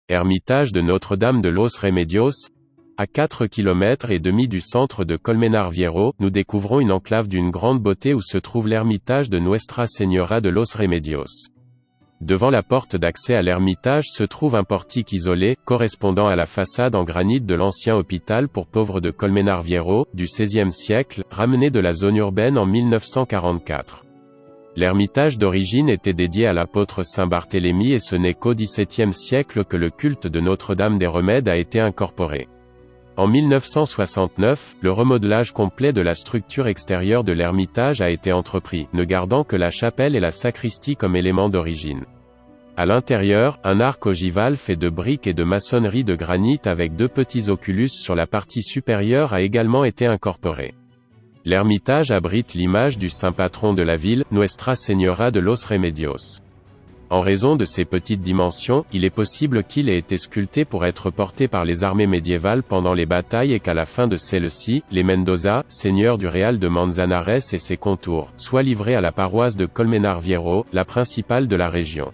Ermitage de Notre-Dame de los Remedios. À 4,5 km du centre de Colmenar Viejo, nous découvrons une enclave d'une grande beauté où se trouve l'ermitage de Nuestra Señora de los Remedios. Devant la porte d'accès à l'ermitage se trouve un portique isolé, correspondant à la façade en granit de l'ancien hôpital pour pauvres de Colmenar Viejo, du XVIe siècle, ramené de la zone urbaine en 1944. L'ermitage d'origine était dédié à l'apôtre Saint Barthélemy et ce n'est qu'au XVIIe siècle que le culte de Notre-Dame des Remèdes a été incorporé. En 1969, le remodelage complet de la structure extérieure de l'ermitage a été entrepris, ne gardant que la chapelle et la sacristie comme éléments d'origine. À l'intérieur, un arc ogival fait de briques et de maçonnerie de granit avec 2 petits oculus sur la partie supérieure a également été incorporé. L'ermitage abrite l'image du saint patron de la ville, Nuestra Señora de los Remedios. En raison de ses petites dimensions, il est possible qu'il ait été sculpté pour être porté par les armées médiévales pendant les batailles et qu'à la fin de celles-ci, les Mendoza, seigneurs du Real de Manzanares et ses contours, soient livrés à la paroisse de Colmenar Viejo, la principale de la région.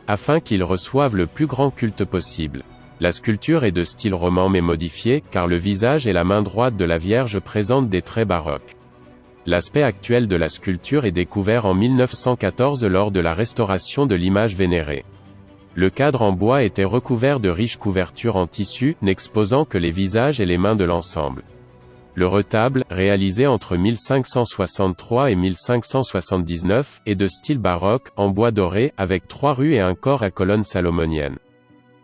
Afin qu'ils reçoivent le plus grand culte possible. La sculpture est de style roman mais modifié, car le visage et la main droite de la Vierge présentent des traits baroques. L'aspect actuel de la sculpture est découvert en 1914 lors de la restauration de l'image vénérée. Le cadre en bois était recouvert de riches couvertures en tissu, n'exposant que les visages et les mains de l'ensemble. Le retable, réalisé entre 1563 et 1579, est de style baroque, en bois doré, avec 3 rues et un corps à colonnes salomoniennes.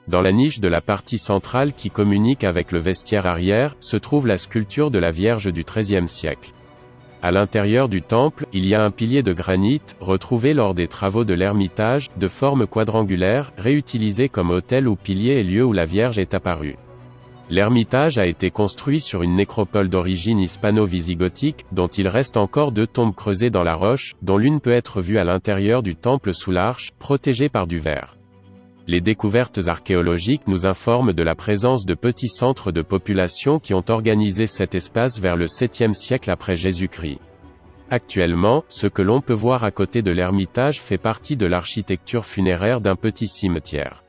Dans la niche de la partie centrale qui communique avec le vestiaire arrière, se trouve la sculpture de la Vierge du XIIIe siècle. À l'intérieur du temple, il y a un pilier de granit, retrouvé lors des travaux de l'ermitage, de forme quadrangulaire, réutilisé comme autel ou pilier et lieu où la Vierge est apparue. L'ermitage a été construit sur une nécropole d'origine hispano-visigothique, dont il reste encore 2 tombes creusées dans la roche, dont l'une peut être vue à l'intérieur du temple sous l'arche, protégée par du verre. Les découvertes archéologiques nous informent de la présence de petits centres de population qui ont organisé cet espace vers le 7e siècle après Jésus-Christ. Actuellement, ce que l'on peut voir à côté de l'ermitage fait partie de l'architecture funéraire d'un petit cimetière.